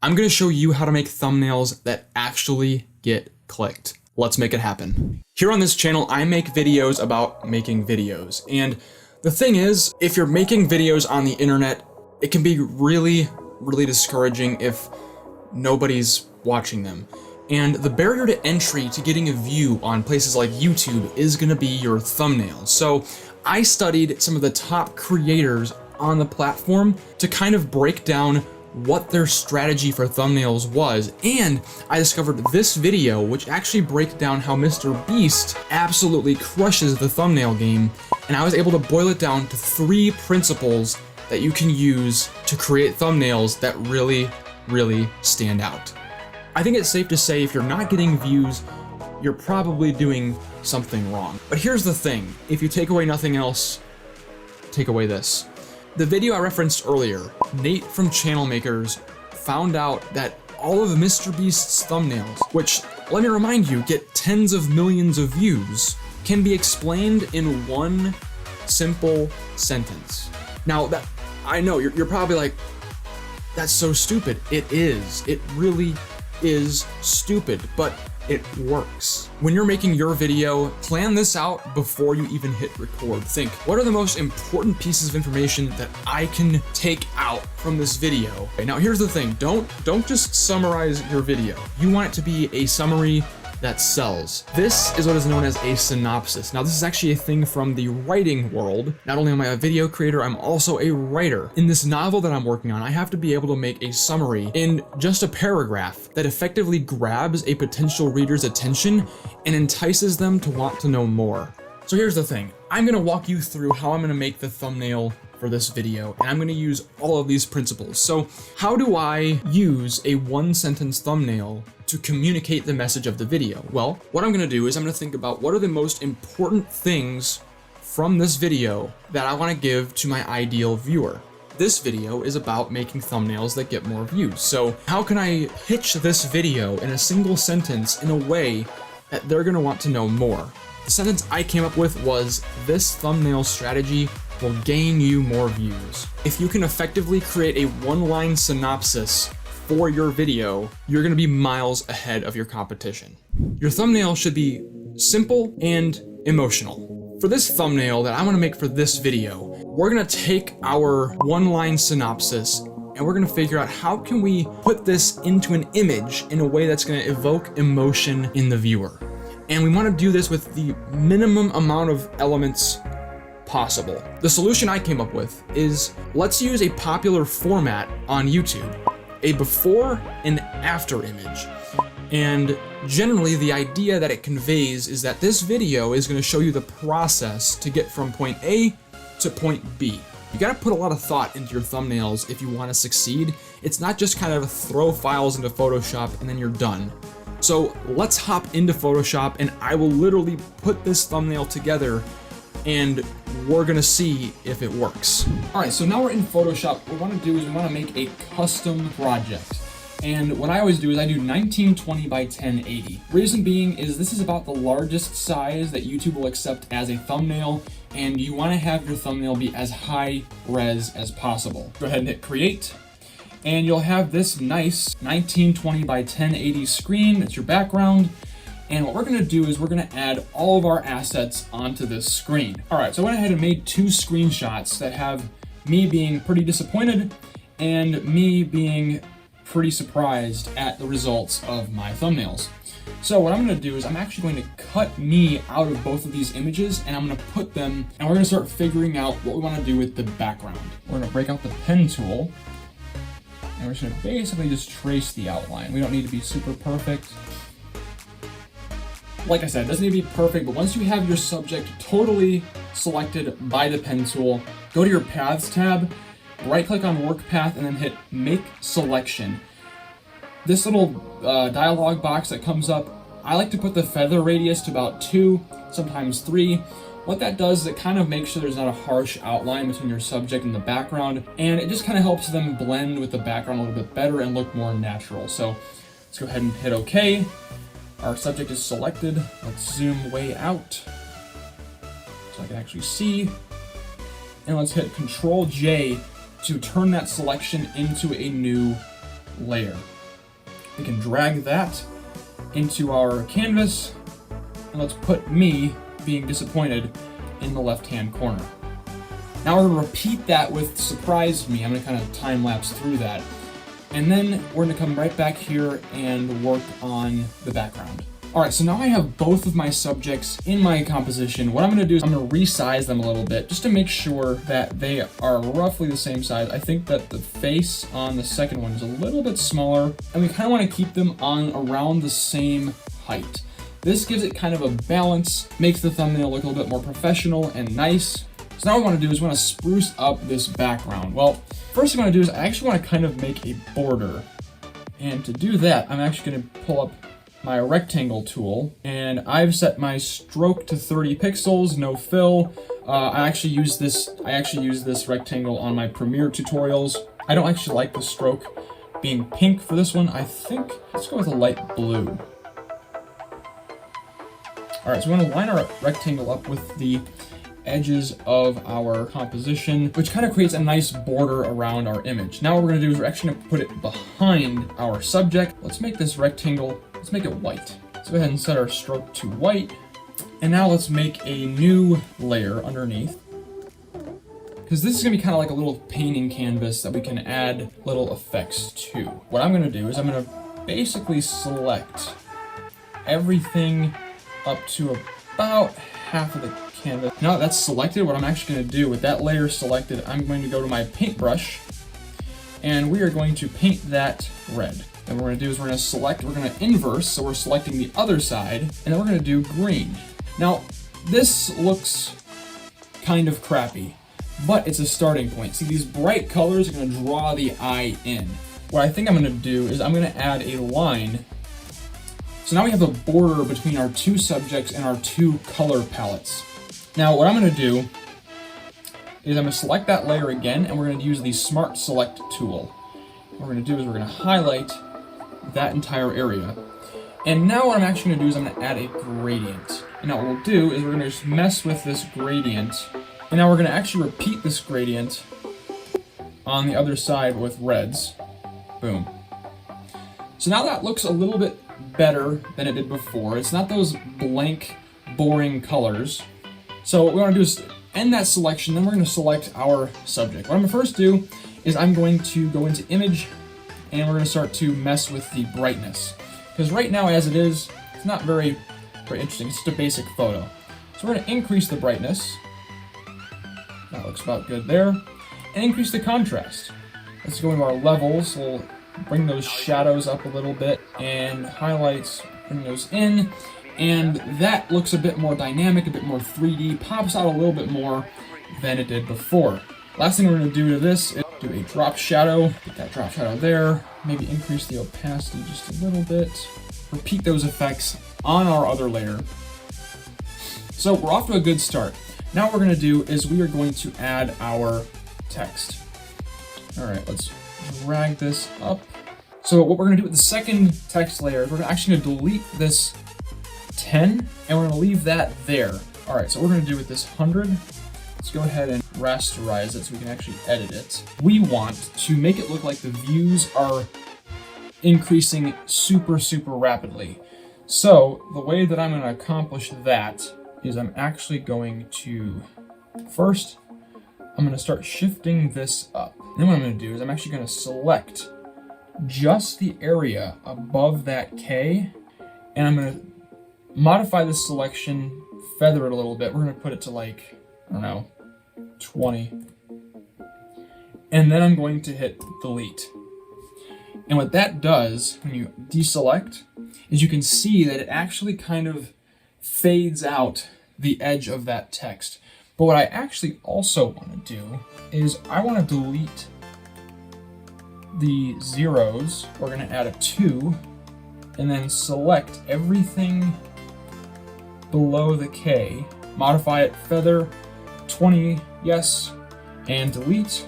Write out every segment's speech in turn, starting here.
I'm gonna show you how to make thumbnails that actually get clicked. Let's make it happen. Here on this channel, I make videos about making videos. And the thing is, if you're making videos on the internet, it can be really discouraging if nobody's watching them. And the barrier to entry to getting a view on places like YouTube is gonna be your thumbnails. So I studied some of the top creators on the platform to kind of break down what their strategy for thumbnails was, and I discovered this video which actually breaks down how Mr. Beast absolutely crushes the thumbnail game, and I was able to boil it down to 3 principles that you can use to create thumbnails that really stand out. I think it's safe to say if you're not getting views, you're probably doing something wrong. But here's the thing, if you take away nothing else, take away this. The video I referenced earlier, Nate from Channel Makers found out that all of Mr. Beast's thumbnails, which, let me remind you, get tens of millions of views, can be explained in one simple sentence. Now, that I know, you're probably like, that's so stupid. It is. It really is stupid, but it works. When you're making your video, plan this out before you even hit record. Think, what are the most important pieces of information that I can take out from this video? Okay, now here's the thing, don't just summarize your video. You want it to be a summary that sells. This is what is known as a synopsis. Now, this is actually a thing from the writing world. Not only am I a video creator, I'm also a writer. In this novel that I'm working on, I have to be able to make a summary in just a paragraph that effectively grabs a potential reader's attention and entices them to want to know more. So here's the thing. I'm gonna walk you through how I'm gonna make the thumbnail for this video, and I'm gonna use all of these principles. So how do I use a 1-sentence thumbnail to communicate the message of the video? Well, what I'm gonna do is I'm gonna think about what are the most important things from this video that I wanna give to my ideal viewer. This video is about making thumbnails that get more views. So how can I pitch this video in a single sentence in a way that they're gonna want to know more? The sentence I came up with was, this thumbnail strategy will gain you more views. If you can effectively create a 1-line synopsis for your video, you're gonna be miles ahead of your competition. Your thumbnail should be simple and emotional. For this thumbnail that I wanna make for this video, we're gonna take our 1-line synopsis and we're gonna figure out how can we put this into an image in a way that's gonna evoke emotion in the viewer. And we wanna do this with the minimum amount of elements possible. The solution I came up with is, let's use a popular format on YouTube, a before and after image. And generally the idea that it conveys is that this video is gonna show you the process to get from point A to point B. You gotta put a lot of thought into your thumbnails if you wanna succeed. It's not just kind of throw files into Photoshop and then you're done. So let's hop into Photoshop and I will literally put this thumbnail together and we're gonna see if it works. All right, so now we're in Photoshop. What we wanna do is we wanna make a custom project. And what I always do is I do 1920 by 1080. Reason being is this is about the largest size that YouTube will accept as a thumbnail, and you wanna have your thumbnail be as high res as possible. Go ahead and hit create, and you'll have this nice 1920 by 1080 screen. That's your background. And what we're gonna do is we're gonna add all of our assets onto this screen. All right, so I went ahead and made 2 screenshots that have me being pretty disappointed and me being pretty surprised at the results of my thumbnails. So what I'm gonna do is I'm actually going to cut me out of both of these images and I'm gonna put them, and we're gonna start figuring out what we wanna do with the background. We're gonna break out the pen tool and we're just gonna basically just trace the outline. We don't need to be super perfect. Like I said, it doesn't need to be perfect, but once you have your subject totally selected by the pen tool, go to your Paths tab, right-click on Work Path, and then hit Make Selection. This little dialog box that comes up, I like to put the feather radius to about 2, sometimes 3. What that does is it kind of makes sure there's not a harsh outline between your subject and the background, and it just kind of helps them blend with the background a little bit better and look more natural. So let's go ahead and hit OK. Our subject is selected. Let's zoom way out so I can actually see. And let's hit Control J to turn that selection into a new layer. We can drag that into our canvas, and let's put me being disappointed in the left-hand corner. Now we're gonna repeat that with surprise me. I'm gonna kind of time lapse through that. And then we're gonna come right back here and work on the background. All right, so now I have both of my subjects in my composition. What I'm gonna do is I'm gonna resize them a little bit just to make sure that they are roughly the same size. I think that the face on the second one is a little bit smaller, and we kind of wanna keep them on around the same height. This gives it kind of a balance, makes the thumbnail look a little bit more professional and nice. So now what I want to do is I want to spruce up this background. Well, first thing I want to do is I actually want to kind of make a border. And to do that, I'm actually going to pull up my rectangle tool, and I've set my stroke to 30 pixels, no fill. I actually use this rectangle on my Premiere tutorials. I don't actually like the stroke being pink for this one. I think let's go with a light blue. All right, so we're going to line our rectangle up with the edges of our composition, which kind of creates a nice border around our image. Now what we're going to do is we're actually going to put it behind our subject. Let's make this rectangle, let's make it white. Let's go ahead and set our stroke to white. And now let's make a new layer underneath, because this is going to be kind of like a little painting canvas that we can add little effects to. What I'm going to do is I'm going to basically select everything up to about half of the canvas. Now that that's selected, what I'm actually going to do with that layer selected, I'm going to go to my paintbrush, and we are going to paint that red. And what we're going to do is we're going to inverse, so we're selecting the other side, and then we're going to do green. Now, this looks kind of crappy, but it's a starting point. See, these bright colors are going to draw the eye in. What I think I'm going to do is I'm going to add a line. So now we have a border between our two subjects and our two color palettes. Now what I'm going to do is I'm going to select that layer again, and we're going to use the Smart Select tool. What we're going to do is we're going to highlight that entire area. And now what I'm actually going to do is I'm going to add a gradient. And now what we'll do is we're going to just mess with this gradient. And now we're going to actually repeat this gradient on the other side with reds. Boom. So now that looks a little bit better than it did before. It's not those blank, boring colors. So what we want to do is end that selection, then we're going to select our subject. What I'm going to first do is I'm going to go into Image, and we're going to start to mess with the brightness. Because right now, as it is, it's not very interesting. It's just a basic photo. So we're going to increase the brightness. That looks about good there. And increase the contrast. Let's go into our levels. We'll bring those shadows up a little bit, and highlights, bring those in, and that looks a bit more dynamic, a bit more 3D, pops out a little bit more than it did before. Last thing we're going to do to this is do a drop shadow, get that drop shadow there, maybe increase the opacity just a little bit, repeat those effects on our other layer. So we're off to a good start. Now what we're going to do is we are going to add our text. All right, let's drag this up. So what we're going to do with the second text layer is we're actually going to delete this 10, and we're going to leave that there. All right, so what we're going to do with this 100, let's go ahead and rasterize it so we can actually edit it. We want to make it look like the views are increasing super, super rapidly. So the way that I'm going to accomplish that is I'm actually going to, first, I'm going to start shifting this up. Then what I'm going to do is I'm actually going to select just the area above that K, and I'm going to modify this selection, feather it a little bit. We're going to put it to like, I don't know, 20. And then I'm going to hit delete. And what that does when you deselect is you can see that it actually kind of fades out the edge of that text. But what I actually also want to do is I want to delete the zeros. We're going to add a 2, and then select everything below the K, modify it, feather, 20, yes, and delete.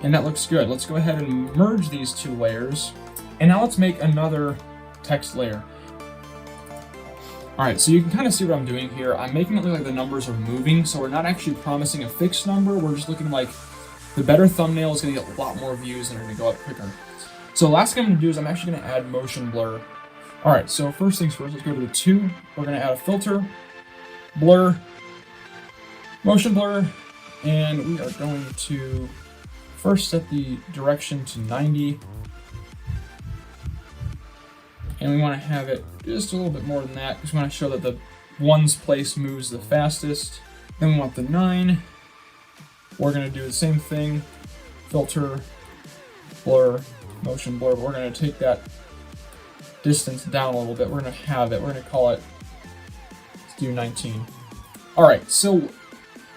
And that looks good. Let's go ahead and merge these two layers. And now let's make another text layer. All right, so you can kind of see what I'm doing here. I'm making it look like the numbers are moving, so we're not actually promising a fixed number. We're just looking like the better thumbnail is going to get a lot more views and are going to go up quicker. So last thing I'm gonna do is I'm actually gonna add motion blur. All right, so first things first, let's go to the 2. We're gonna add a filter, blur, motion blur, and we are going to first set the direction to 90. And we want to have it just a little bit more than that because we want to show that the 1's place moves the fastest. Then we want the 9. We're going to do the same thing, filter, blur, motion blur, but we're going to take that distance down a little bit. We're going to have it, we're going to call it, let's do 19. All right, so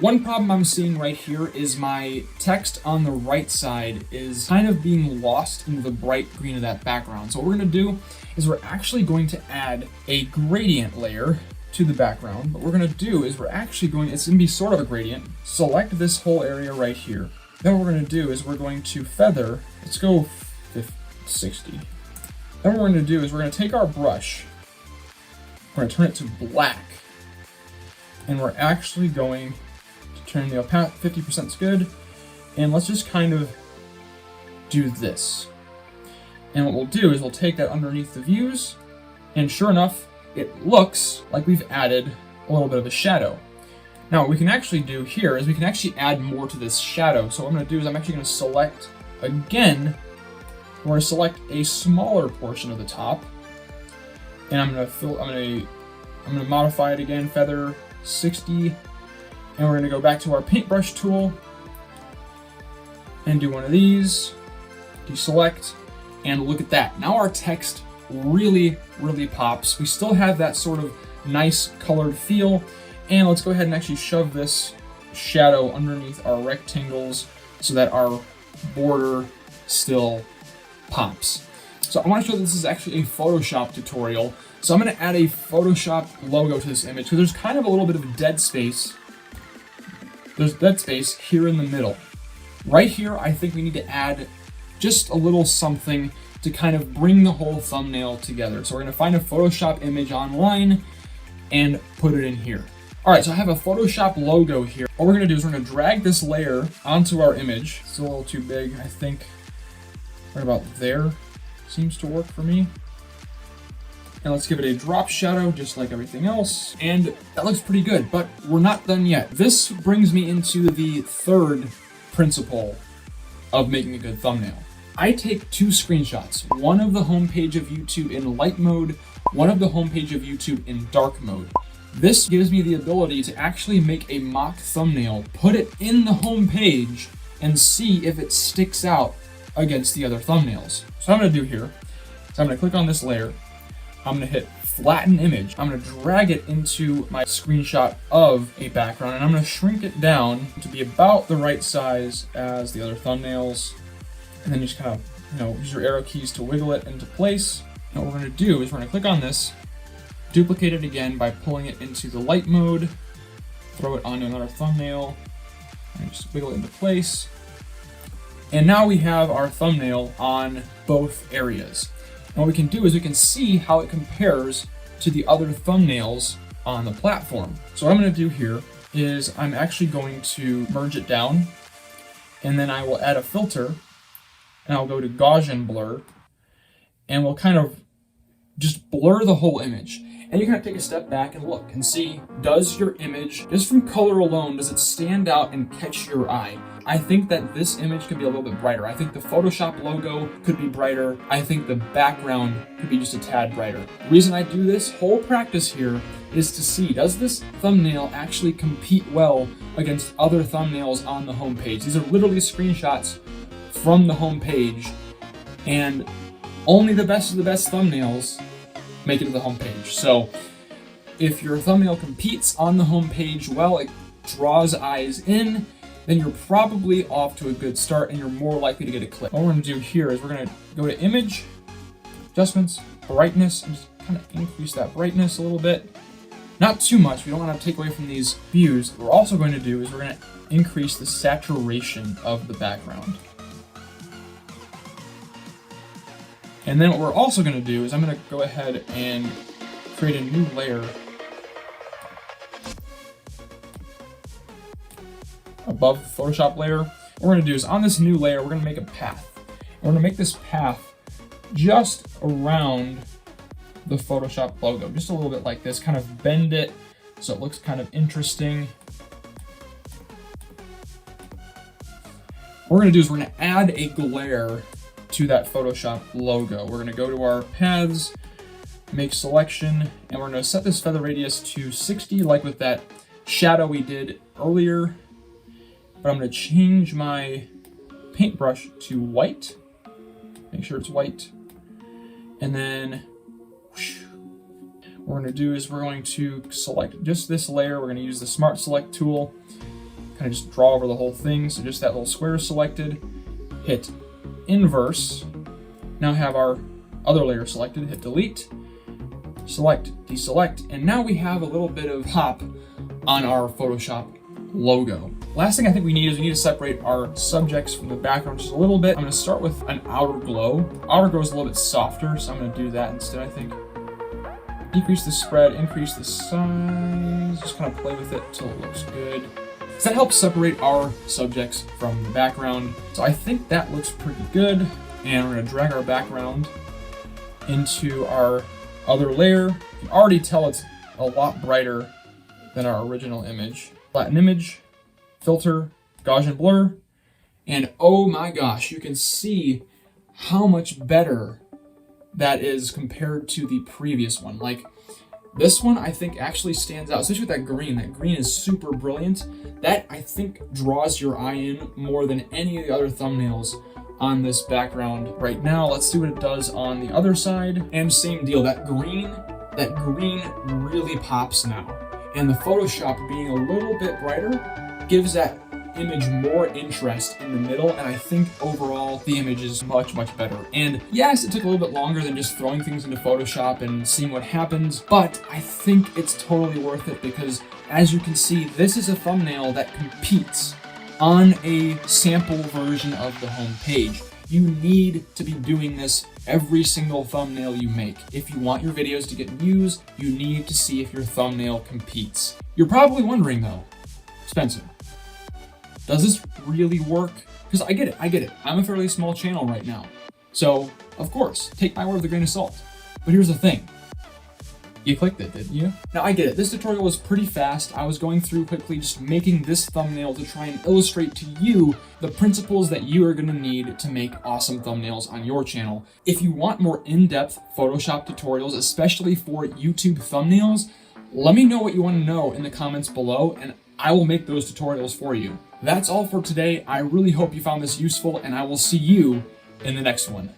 one problem I'm seeing right here is my text on the right side is kind of being lost into the bright green of that background. So what we're going to do is we're actually going to add a gradient layer to the background. What we're going to do is it's going to be sort of a gradient. Select this whole area right here. Then what we're going to do is we're going to feather, let's go 60. Then what we're going to do is we're going to take our brush, we're going to turn it to black, and we're actually going to turn the opacity, 50% is good, and let's just kind of do this. And what we'll do is we'll take that underneath the views, and sure enough, it looks like we've added a little bit of a shadow. Now what we can actually do here is we can actually add more to this shadow. So what I'm going to do is I'm actually going to select, again, we're going to select a smaller portion of the top, and I'm going to modify it again, feather 60, and we're going to go back to our paintbrush tool and do one of these, deselect, and look at that. Now our text really pops. We still have that sort of nice colored feel, and let's go ahead and actually shove this shadow underneath our rectangles so that our border still pops. So I want to show this is actually a Photoshop tutorial. So I'm going to add a Photoshop logo to this image because there's kind of a little bit of dead space. There's dead space here in the middle. Right here, I think we need to add just a little something to kind of bring the whole thumbnail together. So we're going to find a Photoshop image online and put it in here. All right, so I have a Photoshop logo here. What we're going to do is we're going to drag this layer onto our image. It's a little too big, I think. Right about there seems to work for me. And let's give it a drop shadow just like everything else. And that looks pretty good, but we're not done yet. This brings me into the third principle of making a good thumbnail. I take 2 screenshots, one of the homepage of YouTube in light mode, one of the homepage of YouTube in dark mode. This gives me the ability to actually make a mock thumbnail, put it in the homepage, and see if it sticks out against the other thumbnails. So what I'm going to do here is I'm going to click on this layer, I'm going to hit flatten image, I'm going to drag it into my screenshot of a background, and I'm going to shrink it down to be about the right size as the other thumbnails. And then you just kind of, use your arrow keys to wiggle it into place. And what we're going to do is we're going to click on this, duplicate it again by pulling it into the light mode, throw it onto another thumbnail, and just wiggle it into place. And now we have our thumbnail on both areas. And what we can do is we can see how it compares to the other thumbnails on the platform. So what I'm going to do here is I'm actually going to merge it down, and then I will add a filter, and I'll go to Gaussian blur, and we'll kind of just blur the whole image. And you kind of take a step back and look and see, does your image, just from color alone, does it stand out and catch your eye? I think that this image could be a little bit brighter. I think the Photoshop logo could be brighter. I think the background could be just a tad brighter. The reason I do this whole practice here is to see, does this thumbnail actually compete well against other thumbnails on the homepage? These are literally screenshots from the homepage, and only the best of the best thumbnails make it to the homepage. So if your thumbnail competes on the homepage well, it draws eyes in, then you're probably off to a good start and you're more likely to get a click. What we're going to do here is we're going to go to Image, Adjustments, Brightness, and just kind of increase that brightness a little bit. Not too much, we don't want to take away from these views. What we're also going to do is we're going to increase the saturation of the background. And then what we're also going to do is I'm going to go ahead and create a new layer above the Photoshop layer. What we're going to do is on this new layer, we're going to make a path. And we're going to make this path just around the Photoshop logo, just a little bit like this, kind of bend it so it looks kind of interesting. What we're gonna do is we're gonna add a glare to that Photoshop logo. We're gonna go to our paths, make selection, and we're gonna set this feather radius to 60, like with that shadow we did earlier. But I'm gonna change my paintbrush to white. Make sure it's white. And then what we're gonna do is we're going to select just this layer. We're gonna use the Smart Select tool, kind of just draw over the whole thing. So just that little square is selected, hit inverse. Now have our other layer selected, hit delete, select, deselect, and now we have a little bit of pop on our Photoshop logo. Last thing I think we need to separate our subjects from the background just a little bit. I'm gonna start with an outer glow. Outer glow is a little bit softer, so I'm gonna do that instead, I think. Decrease the spread, increase the size, just kind of play with it till it looks good. So that helps separate our subjects from the background. So I think that looks pretty good. And we're gonna drag our background into our other layer. You can already tell it's a lot brighter than our original image. Flatten image, filter, Gaussian blur, and oh my gosh, you can see how much better that is compared to the previous one. Like, this one I think actually stands out, especially with that green. That green is super brilliant. That I think draws your eye in more than any of the other thumbnails on this background right now. Let's see what it does on the other side. And same deal, that green really pops now. And the Photoshop being a little bit brighter gives that image more interest in the middle, and I think overall the image is much, much better. And yes, it took a little bit longer than just throwing things into Photoshop and seeing what happens, but I think it's totally worth it because, as you can see, this is a thumbnail that competes on a sample version of the home page. You need to be doing this every single thumbnail you make. If you want your videos to get views, you need to see if your thumbnail competes. You're probably wondering though, Spencer, does this really work? Because I get it. I'm a fairly small channel right now. So, of course, take my word with a grain of salt. But here's the thing. You clicked it, didn't you? Now, I get it. This tutorial was pretty fast. I was going through quickly just making this thumbnail to try and illustrate to you the principles that you are going to need to make awesome thumbnails on your channel. If you want more in-depth Photoshop tutorials, especially for YouTube thumbnails, let me know what you want to know in the comments below, and I will make those tutorials for you. That's all for today. I really hope you found this useful, and I will see you in the next one.